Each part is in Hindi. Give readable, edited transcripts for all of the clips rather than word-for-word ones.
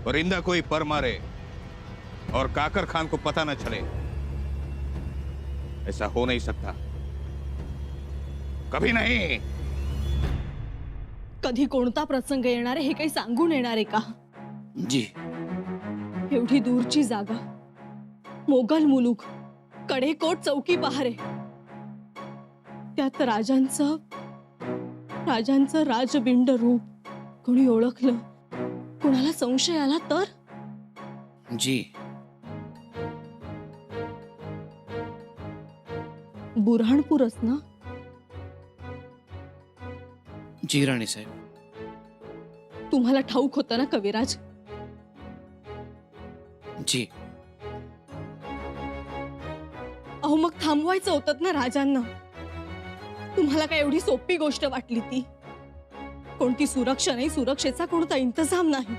परिंदा कोई पर मारे और काकर खान को पता न चले, ऐसा हो नहीं सकता, कभी नहीं। कधी कोणता प्रसंग येणार आहे हे काही सांगून येणार आहे का? जी एवढी दूरची जागा, मोगल मुलूक, कडेकोट चौकी पहारे, त्यात राजांचं राजबिंड रूप कोणी ओळखलं, कोणाला संशय आला तर? जी बुऱ्हाणपूरच ना? जी राणी साहेब, तुम्हाला ठाऊक होतं ना कविराज? जी अहो मग थांबवायचं होतं ना राजांना. तुम्हाला काय एवढी सोपी गोष्ट वाटली ती? कोणती सुरक्षा नाही, सुरक्षेचा कोणता इंतजाम नाही,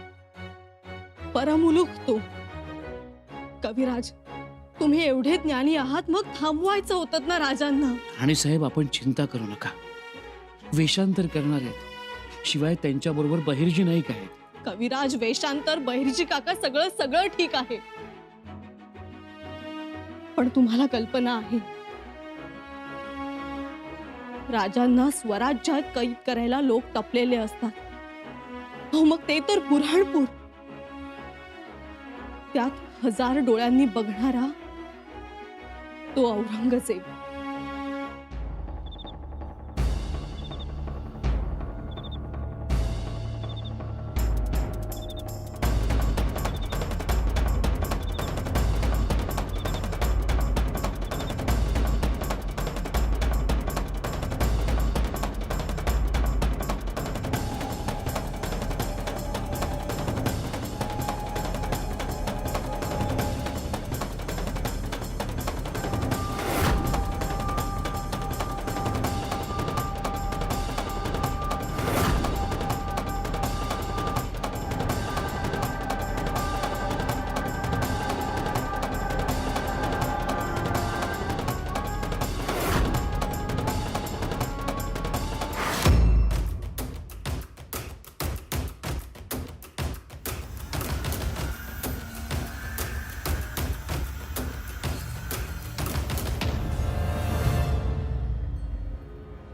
परमुलूक तो. कविराज, तुम्ही एवढे ज्ञानी आहात, मग थांबवायचं होतं ना राजांना. राणी साहेब, आपण चिंता करू नका. वेषांतर करणार आहेत, शिवाय त्यांच्या बरोबर बहिर्जी नाईक आहेत. कविराज, वेषांतर, बहिर्जी काका, सगळं ठीक आहे, पण तुम्हाला कल्पना आहे राजांना स्वराज्यात कैद करायला लोक टपलेले असतात. हो मग ते तर बुऱ्हाणपूर, त्यात 1000 डोळ्यांनी बघणारा तो औरंगजेब.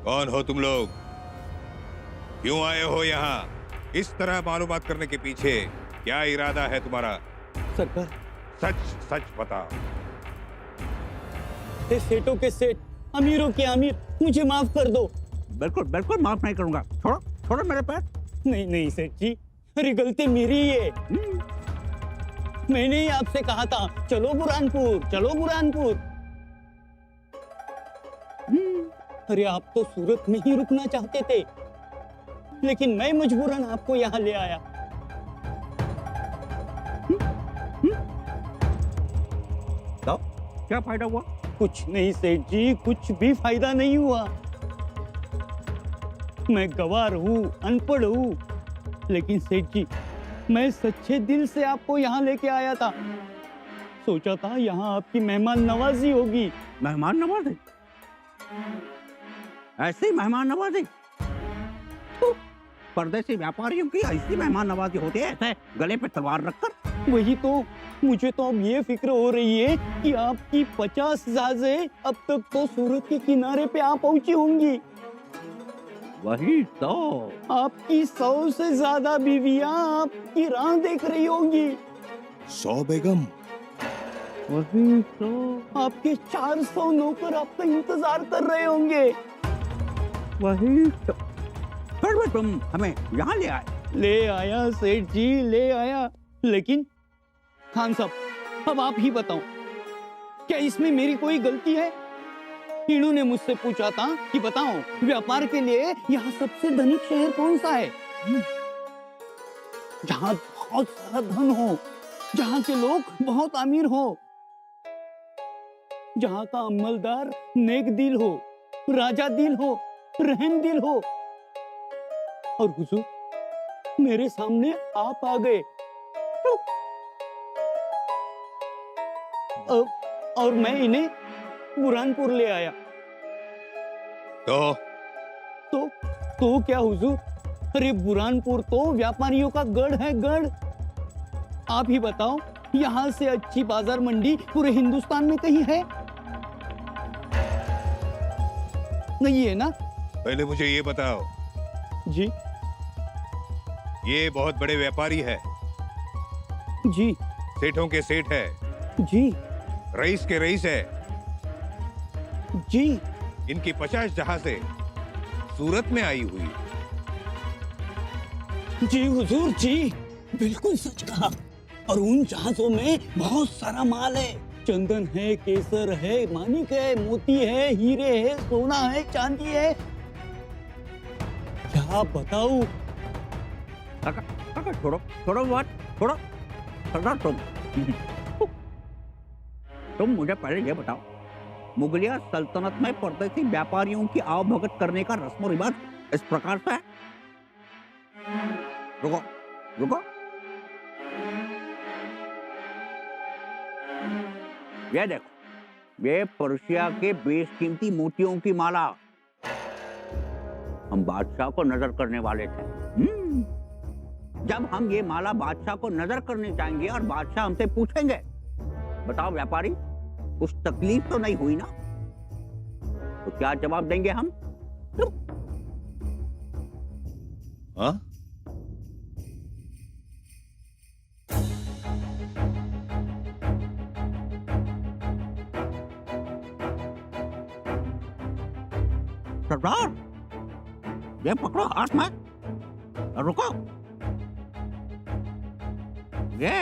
कौन हो तुम लोग? क्यों आए हो यहाँ? इस तरह मालूमात करने के पीछे क्या इरादा है तुम्हारा? सरकार, सच सच बताओ। ये सेठों के सेठ, अमीरों के अमीर, मुझे माफ कर दो। बिल्कुल बिल्कुल माफ नहीं करूंगा। छोड़ो छोड़ो मेरे पैर। नहीं नहीं सेठ जी, अरे गलती मेरी ही है। मैंने ही आपसे कहा था चलो बुरहानपुर, चलो बुरहानपुर। अरे आप तो सूरत में ही रुकना चाहते थे, लेकिन मैं मजबूरन आपको यहाँ ले आया। तो क्या फायदा हुआ? कुछ नहीं सेठ जी, कुछ भी फायदा नहीं हुआ। मैं गवार हूँ, अनपढ़ हूँ, लेकिन सेठ जी मैं सच्चे दिल से आपको यहाँ लेके आया था। सोचा था यहाँ आपकी मेहमान नवाजी होगी। मेहमान नवाजी? ऐसी मेहमान नवाजी? परदेसी व्यापारियों की ऐसी मेहमान नवाजी होती है, ऐसे गले पे तलवार रखकर? वही तो, मुझे तो अब ये फिक्र हो रही है कि आपकी 50 जहाजें अब तक तो सूरत के किनारे पे आ पहुंची होंगी। वही तो, आपकी 100 से ज्यादा बीवियां आपकी राह देख रही होंगी। 100 बेगम? वही तो, आपके 400 नौकर आपका इंतजार कर रहे होंगे। वही तो, फिर भी तुम हमें यहाँ ले आए। ले आया सेठ जी, ले आया, लेकिन खान साहब अब आप ही बताओ, क्या इसमें मेरी कोई गलती है? इन्होंने मुझसे पूछा था कि बताओ व्यापार के लिए यहाँ सबसे धनिक शहर कौन सा है, जहाँ बहुत सारा धन हो, जहाँ के लोग बहुत अमीर हो, जहाँ का अमलदार नेक दिल हो, राजा दिल हो, रहम दिल हो। और हुजूर मेरे सामने आप आ गए और मैं इन्हें बुरहानपुर ले आया। तो क्या हुजूर? अरे बुरहानपुर तो व्यापारियों का गढ़ है, गढ़। आप ही बताओ, यहाँ से अच्छी बाजार मंडी पूरे हिंदुस्तान में कहीं है? नहीं है ना? पहले मुझे ये बताओ, जी ये बहुत बड़े व्यापारी है, जी सेठों के सेठ है, जी रईस के रईस है। जी। इनकी 50 जहाजें सूरत में आई हुई है। जी हुजूर जी, बिल्कुल सच कहा। और उन जहाजों में बहुत सारा माल है। चंदन है, केसर है, मानिक है, मोती है, हीरे है, सोना है, चांदी है। क्या बताऊं? काका काका छोड़ो छोड़ो बात छोड़ो। सरदार तुम मुझे पहले ये बताओ, मुगलिया सल्तनत में परदेसी व्यापारियों की आवभगत करने का रस्म रिवाज इस प्रकार से है। रुको रुको, ये देखो, ये पर्शिया के बेशकीमती मोतियों की माला। हम बादशाह को नजर करने वाले थे। जब हम ये माला बादशाह को नजर करने जाएंगे और बादशाह हमसे पूछेंगे, बताओ व्यापारी, कुछ तकलीफ तो नहीं हुई ना? तो क्या जवाब देंगे हम? हाँ? सरदार, ये पकड़ो हाथ में, रुको। ये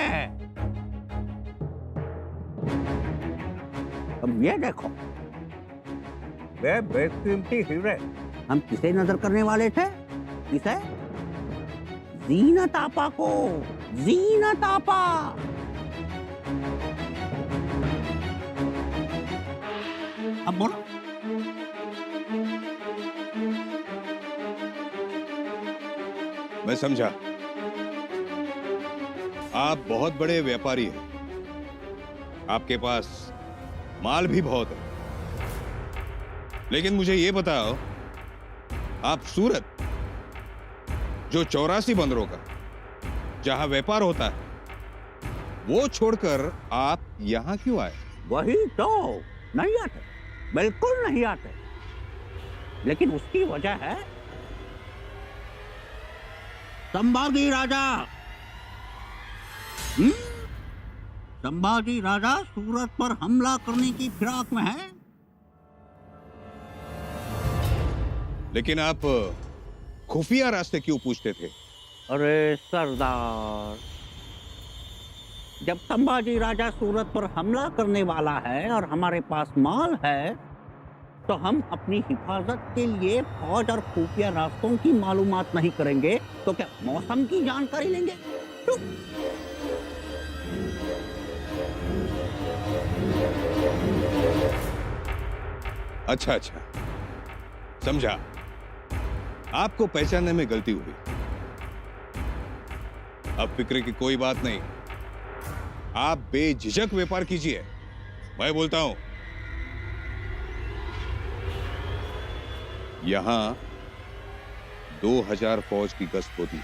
अब ये देखो, वे बेशकीमती हीरे हम किसे नजर करने वाले थे? किसे? जीनत आपा को। जीनत आपा। अब बोलो। मैं समझा, आप बहुत बड़े व्यापारी हैं, आपके पास माल भी बहुत है। लेकिन मुझे ये बताओ, आप सूरत, जो 84 बंदरों का जहां व्यापार होता है, वो छोड़कर आप यहां क्यों आए? वही तो, नहीं आते, बिल्कुल नहीं आते। लेकिन उसकी वजह है संभाजी राजा। संभाजी राजा सूरत पर हमला करने की फिराक में है। लेकिन आप खुफिया रास्ते क्यों पूछते थे? अरे सरदार, जब संभाजी राजा सूरत पर हमला करने वाला है और हमारे पास माल है, तो हम अपनी हिफाजत के लिए फौज और खुफिया रास्तों की मालूमात नहीं करेंगे तो क्या मौसम की जानकारी लेंगे? अच्छा अच्छा, समझा। आपको पहचानने में गलती हुई। अब फिक्र की कोई बात नहीं, आप बेझिझक व्यापार कीजिए। मैं बोलता हूं, यहां 2000 फौज की गश्त होती है।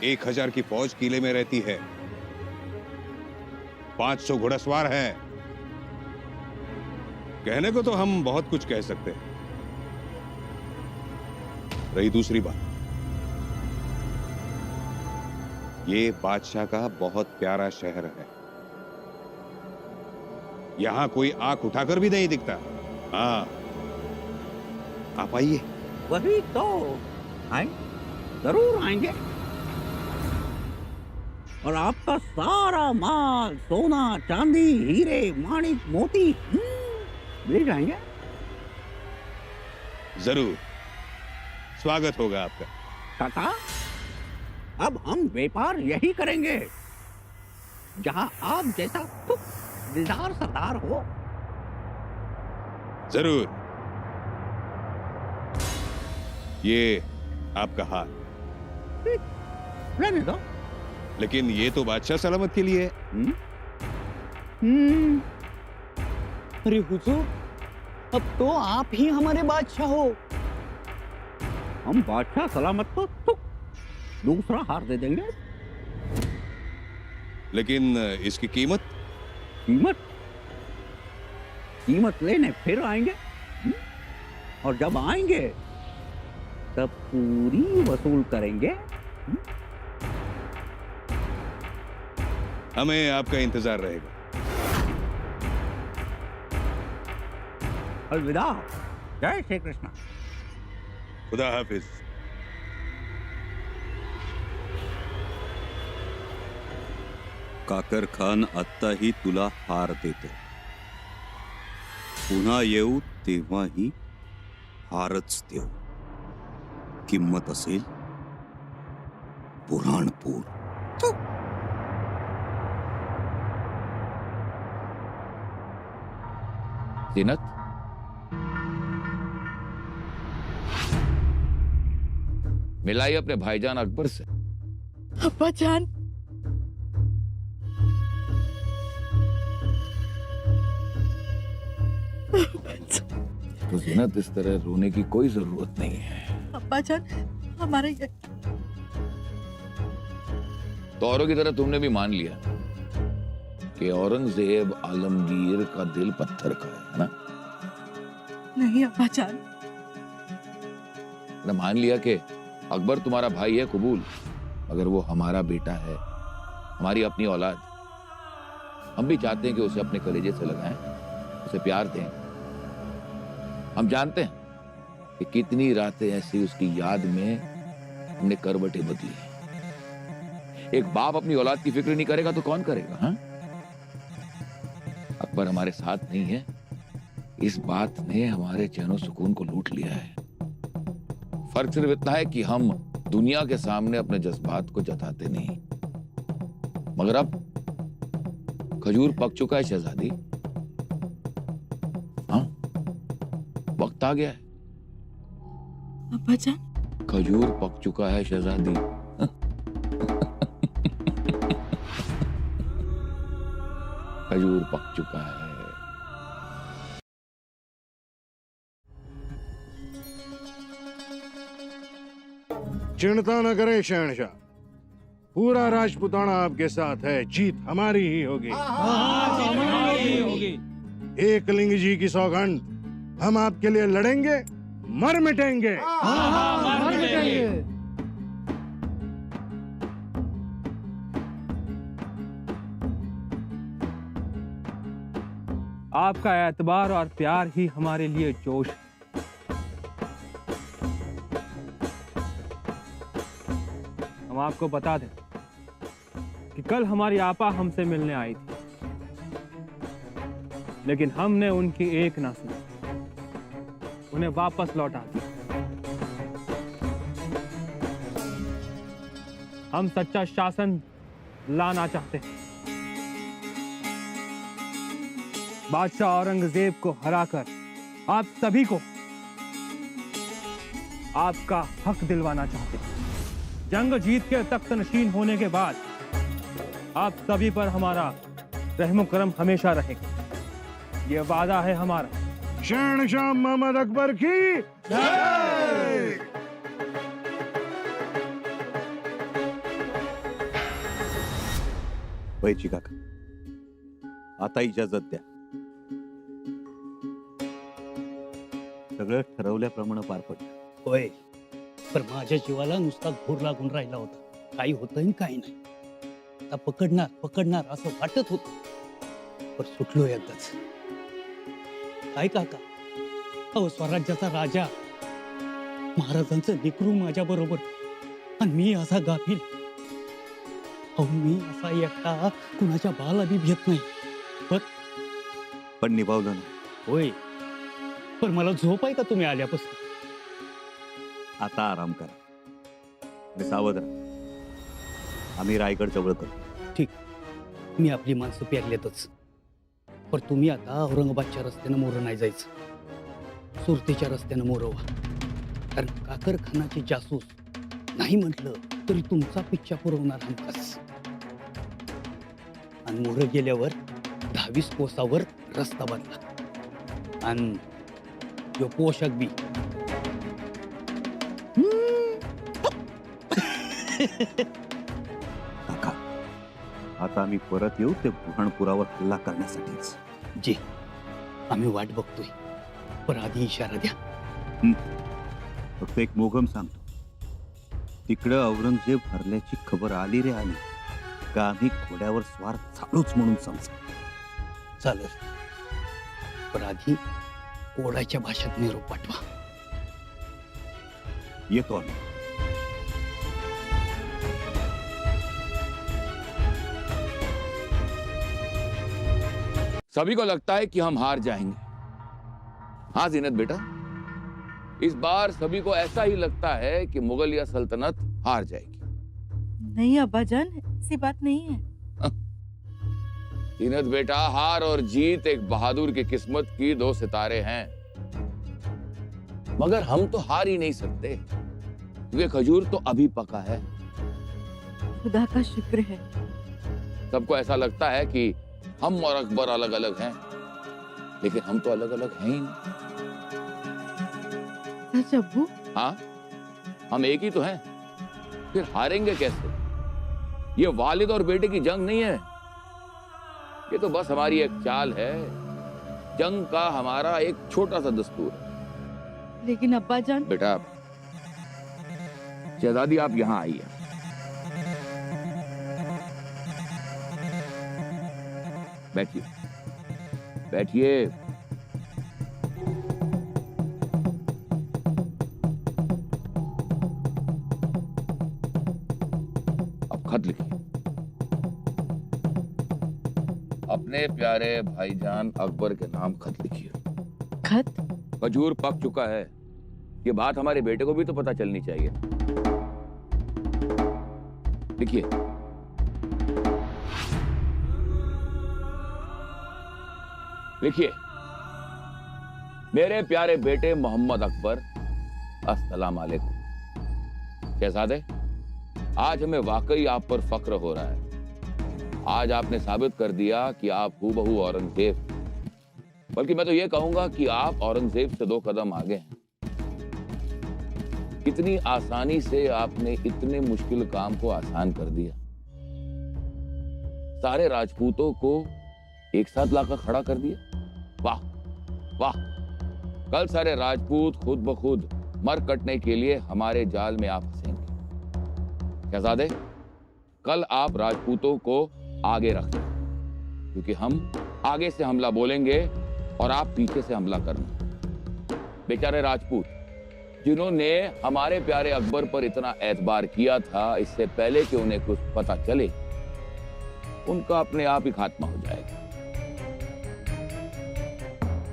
1000 की फौज किले में रहती है। 500 घुड़सवार हैं। कहने को तो हम बहुत कुछ कह सकते हैं। रही दूसरी बात, ये बादशाह का बहुत प्यारा शहर है। यहां कोई आंख उठाकर भी नहीं दिखता। हाँ, आप आइए। वही तो, आए, जरूर आएंगे। और आपका सारा माल, सोना, चांदी, हीरे, माणिक, मोती ले जाएंगे। जरूर, स्वागत होगा आपका। काका, अब हम व्यापार यही करेंगे जहां आप जैसा दिलदार सरदार हो। जरूर। ये आपका हाथ, रहने दो। लेकिन ये तो बादशाह सलामत के लिए है। अरे हुजूर, अब तो आप ही हमारे बादशाह हो। हम बादशाह सलामत को दूसरा हार दे देंगे। लेकिन इसकी कीमत? कीमत कीमत लेने फिर आएंगे। और जब आएंगे तब पूरी वसूल करेंगे। हमें आपका इंतजार रहेगा। अलविदा। जय श्री कृष्ण। खुदा हाफिज। काकर खान आत्ताही तुला हार देतो. पुन्हा येऊ तेव्हाही हारच देऊ. किंमत असेल पुराणपूर. जीनत, मिलाई अपने भाईजान अकबर से। अब्बा जान, तो जीनत, इस तरह रोने की कोई जरूरत नहीं है। अब्बा जान, हमारे तो औरों की तरह तुमने भी मान लिया कि औरंगजेब आलमगीर का दिल पत्थर का है ना? नहीं अब्बा जान। तुमने मान लिया कि अकबर तुम्हारा भाई है, कबूल, मगर वो हमारा बेटा है, हमारी अपनी औलाद। हम भी चाहते हैं कि उसे अपने कलेजे से लगाएं, उसे प्यार दें। हम जानते हैं कि कितनी रातें ऐसी उसकी याद में हमने करवटें बदली। एक बाप अपनी औलाद की फिक्र नहीं करेगा तो कौन करेगा? हाँ? अकबर हमारे साथ नहीं है, इस बात ने हमारे चैनो सुकून को लूट लिया है। फर्क सिर्फ इतना है कि हम दुनिया के सामने अपने जज्बात को जताते नहीं। मगर अब खजूर पक चुका है शहजादी। हाँ, वक्त आ गया है। अब्बा जान, खजूर पक चुका है शहजादी। खजूर पक चुका है। चिंता न करें शहनशाह, पूरा राजपुताना आपके साथ है, जीत हमारी ही होगी। एकलिंग जी की सौगंध, हम आपके लिए लड़ेंगे, मर मिटेंगे। आपका एतबार और प्यार ही हमारे लिए जोश है। हम आपको बता दें कि कल हमारी आपा हमसे मिलने आई थी, लेकिन हमने उनकी एक ना सुनी, उन्हें वापस लौटा दिया। हम सच्चा शासन लाना चाहते हैं। बादशाह औरंगजेब को हराकर आप सभी को आपका हक दिलवाना चाहते हैं। जंग जीत के तख्त नशीन होने के बाद आप सभी पर हमारा रहम करम हमेशा रहेगा, ये वादा है हमारा। शहनशाह मोहम्मद अकबर की जय। वैची काका, आता इजाजत द्या. सगळं ठरवल्याप्रमाणे पार पडलं. होय, पण माझ्या जीवाला नुसता घोर लागून राहिला होता. काही होतं आणि काही नाही. आता पकडणार असं वाटत होतं, पण सुटलो एकदाच. काय काका, अहो स्वराज्याचा राजा, महाराजांचं लेकरू माझ्या बरोबर, आणि मी असा गाफील. अहो मी असा एकटा कुणाच्या बाला बी भेट नाही. पण निभावलं ना. होय, पण मला झोप आहे का तुम्ही आल्यापासून? आता आराम करा आणि सावध राहा. आम्ही रायगड जवळ करू. ठीक, मी आपली माणसं पेरलेतच. पण तुम्ही आता औरंगाबादच्या रस्त्यानं मोरं नाही जायचं, सुरतेच्या रस्त्यानं मोरवा. कारण काकर खानाचे जासूस नाही म्हटलं तरी तुमचा पिच्छा पुरवणार हमखास. आणि मोरं गेल्यावर 22 कोसावर रस्ता बदला. आणि जो पोषक बी काका, आता आम्ही परत येऊ ते बुऱ्हाणपुरावर हल्ला करण्यासाठीच. जी, आम्ही वाट बघतोय, पण आधी इशारा द्या. फक्त एक मोगम सांगतो, तिकडं औरंगजेब हरल्याची खबर आली रे आली का आम्ही घोड्यावर स्वार झालोच म्हणून समजा. चालेल, पण आधी कोडाच्या भाषेत निरोप पाठवा. येतो आम्ही. सभी को लगता है कि हम हार जाएंगे. हाँ जीनत बेटा, इस बार सभी को ऐसा ही लगता है कि मुगलिया सल्तनत हार जाएगी. नहीं अब्बाजान, ऐसी बात नहीं है. जीनत बेटा, हार और जीत एक बहादुर की किस्मत की दो सितारे हैं. मगर हम तो हार ही नहीं सकते, क्योंकि खजूर तो अभी पका है. खुदा का शुक्र है. सबको ऐसा लगता है कि हम और अकबर अलग अलग हैं, लेकिन हम तो अलग अलग हैं ही नहीं. सच अब्बू? हाँ, हम एक ही तो हैं. फिर हारेंगे कैसे? ये वालिद और बेटे की जंग नहीं है, ये तो बस हमारी एक चाल है. जंग का हमारा एक छोटा सा दस्तूर है. लेकिन अब्बाजान, बेटा, शहजादी आप यहाँ आइए. बैठिए, बैठिए. अब खत लिखिए. अपने प्यारे भाईजान अकबर के नाम खत लिखिए. खत? खजूर पक चुका है. ये बात हमारे बेटे को भी तो पता चलनी चाहिए. लिखिए. लिखिए, मेरे प्यारे बेटे मोहम्मद अकबर, अस्सलाम वालेकुम. शहजादे, आज हमें वाकई आप पर फक्र हो रहा है. आज आपने साबित कर दिया कि आप हूबहू औरंगजेब, बल्कि मैं तो ये कहूंगा कि आप औरंगजेब से 2 कदम आगे हैं. कितनी आसानी से आपने इतने मुश्किल काम को आसान कर दिया. सारे राजपूतों को एक साथ लाकर खड़ा कर दिया. वाह वाह. कल सारे राजपूत खुद ब खुद मर कटने के लिए हमारे जाल में आप फंसेंगे. शहजादे, कल आप राजपूतों को आगे रखें, क्योंकि हम आगे से हमला बोलेंगे और आप पीछे से हमला करना. बेचारे राजपूत जिन्होंने हमारे प्यारे अकबर पर इतना एतबार किया था, इससे पहले कि उन्हें कुछ पता चले, उनका अपने आप ही खात्मा हो जाएगा.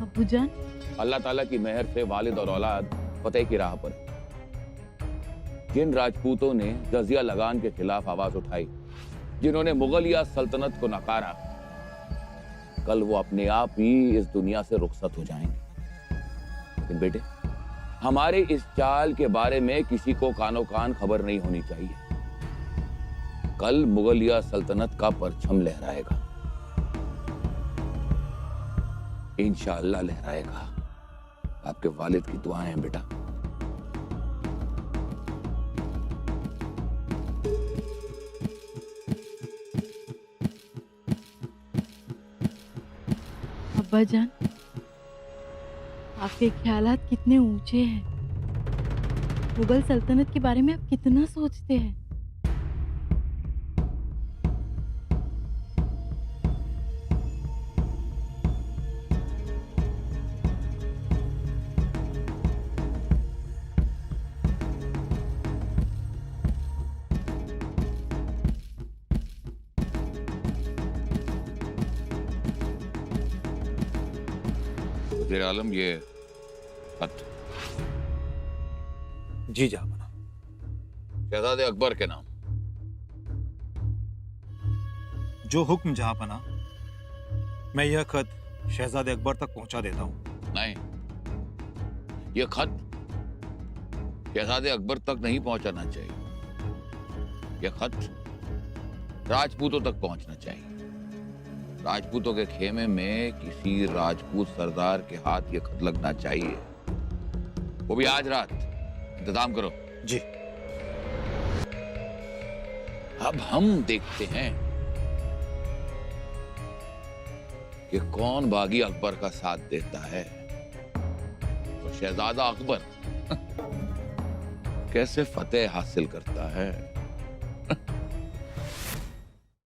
अब्बूजान, अल्लाह ताला की मेहर से वालिद और औलाद फतेह की राह पर. जिन राजपूतों ने जजिया लगान के खिलाफ आवाज उठाई, जिन्होंने मुगलिया सल्तनत को नकारा, कल वो अपने आप ही इस दुनिया से रुखसत हो जाएंगे. लेकिन बेटे, हमारे इस चाल के बारे में किसी को कानो कान खबर नहीं होनी चाहिए. कल मुगलिया सल्तनत का परचम लहराएगा, इंशाअल्लाह लहराएगा. आपके वालिद की दुआएं हैं बेटा. अब्बाजान, आपके ख्यालात कितने ऊंचे हैं. मुगल सल्तनत के बारे में आप कितना सोचते हैं. वज़ीर आलम, ये खत जी जहां. शहजादे अकबर के नाम. जो हुक्म जहांपना, मैं यह खत शहजादे अकबर तक पहुंचा देता हूं. नहीं, ये खत शहजादे अकबर तक नहीं पहुंचाना चाहिए. यह खत राजपूतों तक पहुंचना चाहिए. राजपूतों के खेमे में किसी राजपूत सरदार के हाथ ये खत लगना चाहिए, वो भी आज रात. इंतजाम करो. जी. अब हम देखते हैं कि कौन बागी अकबर का साथ देता है, तो शहजादा अकबर कैसे फतेह हासिल करता है।